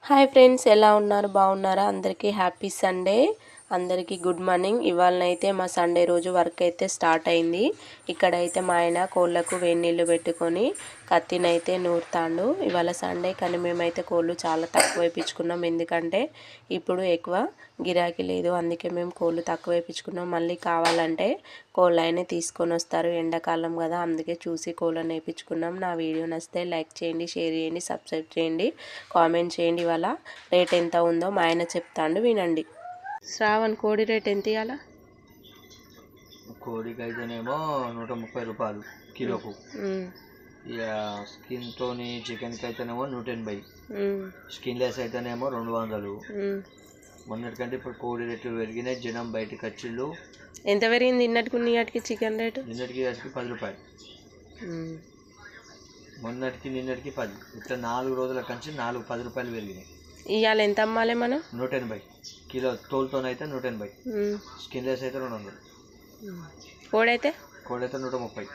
Hi friends, ఎలా ఉన్నారు? బాగున్నారా? అందరికీ హ్యాపీ సండే. అందరికీ గుడ్ మార్నింగ్. ఇవాళనైతే మా సండే రోజు వర్క్ అయితే స్టార్ట్ అయింది. ఇక్కడైతే మా ఆయన కోళ్ళకు వేడి నీళ్ళు పెట్టుకొని కత్తినైతే నూరుతాండు. ఇవాళ సండే కానీ మేమైతే కోళ్ళు చాలా తక్కువ వేయించుకున్నాం. ఎందుకంటే ఇప్పుడు ఎక్కువ గిరాకీ లేదు, అందుకే మేము కోళ్ళు తక్కువ వేయించుకున్నాం. మళ్ళీ కావాలంటే కోళ్ళైనా తీసుకొని వస్తారు, ఎండాకాలం కదా, అందుకే చూసి కోళ్ళని వేయించుకున్నాం. నా వీడియో నచ్చితే లైక్ చేయండి, షేర్ చేయండి, సబ్స్క్రైబ్ చేయండి, కామెంట్ చేయండి. ఇవాళ రేట్ ఎంత ఉందో మా ఆయన చెప్తాండు, వినండి. శ్రావణ్, కోడి రేట్ ఎంత ఇవ్వాలా? కోడికి అయితేనేమో 130 రూపాయలు కిలోకు. ఇక స్కిన్తో చికెన్కి అయితేనేమో 180, స్కిన్లెస్ అయితేనేమో 200. మొన్నటికంటే ఇప్పుడు కోడి రేట్లు పెరిగినాయి. జనం బయటకు వచ్చిళ్ళు. ఎంత పెరిగింది నిన్నటికి నిన్నటికి చికెన్ రేటు? నిన్నటికి 10 రూపాయలు, మొన్నటికి నిన్నటికి 10. ఇట్లా 4 రోజుల కంచి 10 రూపాయలు పెరిగినాయి. ఇవాళ ఎంత అమ్మాలి మనం? 180 కిలో. తోలుతోనైతే 180, స్కిన్లెస్ అయితే 200, కోడైతే 130.